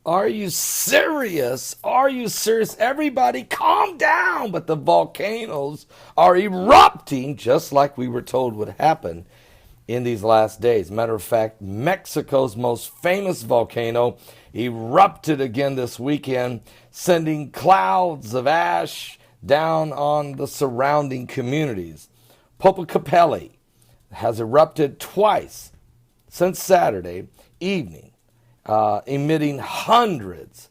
Are you serious? Are you serious? Everybody calm down. But the volcanoes are erupting just like we were told would happen in these last days. Matter of fact, Mexico's most famous volcano erupted again this weekend, sending clouds of ash down on the surrounding communities. Popcatepeti has erupted twice since Saturday evening, emitting hundreds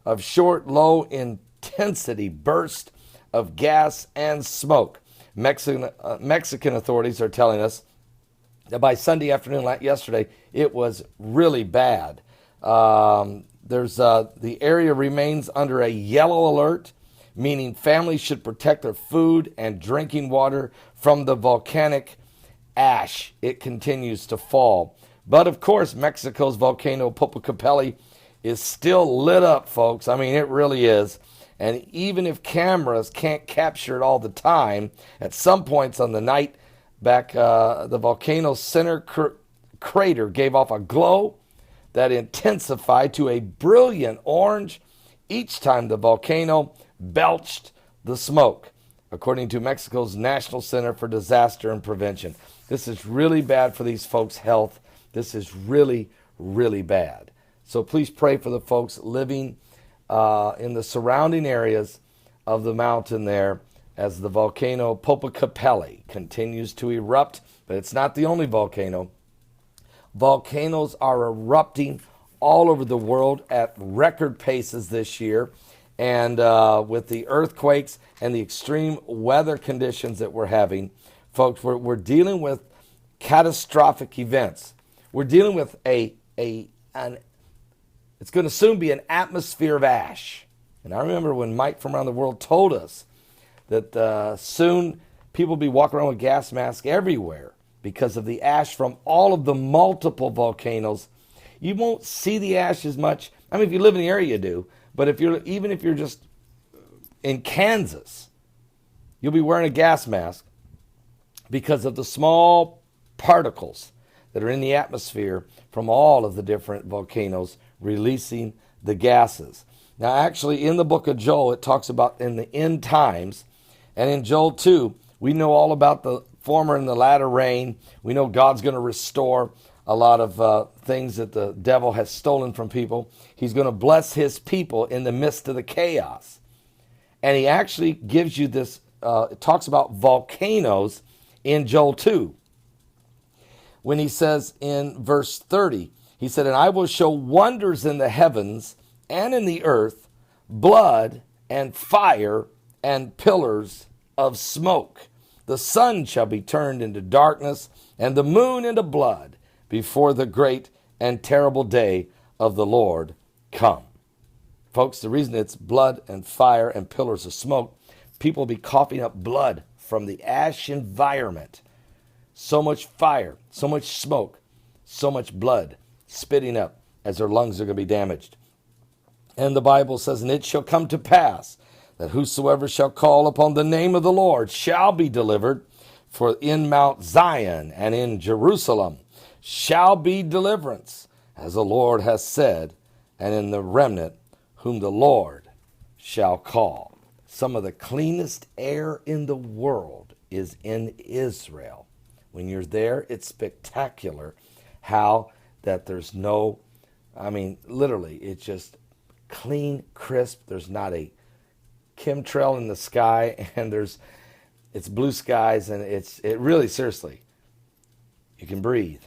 of short, low intensity bursts of gas and smoke. Mexican authorities are telling us that by Sunday afternoon, like yesterday, it was really bad. The area remains under a yellow alert, meaning families should protect their food and drinking water from the volcanic ash. It continues to fall. But of course, Mexico's volcano Popocatépetl is still lit up, folks. I mean, it really is. And even if cameras can't capture it all the time, at some points on the night back, the volcano's center crater gave off a glow that intensified to a brilliant orange each time the volcano belched the smoke, according to Mexico's National Center for Disaster and Prevention. This is really bad for these folks' health. This is really, really bad. So please pray for the folks living in the surrounding areas of the mountain there as the volcano Popocatépetl continues to erupt. But it's not the only volcano. Volcanoes are erupting all over the world at record paces this year. And with the earthquakes and the extreme weather conditions that we're having, folks, we're dealing with catastrophic events. We're dealing with it's going to soon be an atmosphere of ash. And I remember when Mike from around the world told us that soon people will be walking around with gas masks everywhere because of the ash from all of the multiple volcanoes. You won't see the ash as much. I mean, if you live in the area, you do. But if you're just in Kansas, you'll be wearing a gas mask because of the small particles that are in the atmosphere from all of the different volcanoes releasing the gases. Now, actually, in the book of Joel, it talks about in the end times. And in Joel 2, we know all about the former and the latter rain. We know God's going to restore a lot of things that the devil has stolen from people. He's going to bless his people in the midst of the chaos. And he actually gives you this, it talks about volcanoes in Joel 2. When he says in verse 30, he said, "And I will show wonders in the heavens and in the earth, blood and fire and pillars of smoke. The sun shall be turned into darkness and the moon into blood before the great and terrible day of the Lord come." Folks, the reason it's blood and fire and pillars of smoke, people will be coughing up blood from the ash environment. So much fire, so much smoke, so much blood spitting up as their lungs are going to be damaged. And the Bible says, "And it shall come to pass that whosoever shall call upon the name of the Lord shall be delivered. For in Mount Zion and in Jerusalem shall be deliverance, as the Lord has said, and in the remnant whom the Lord shall call." Some of the cleanest air in the world is in Israel. When you're there, it's spectacular how that there's no, I mean, literally, it's just clean, crisp. There's not a chemtrail in the sky, and it's blue skies, and it really, seriously, you can breathe.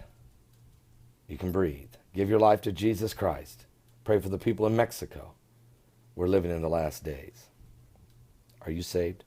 You can breathe. Give your life to Jesus Christ. Pray for the people in Mexico. We're living in the last days. Are you saved?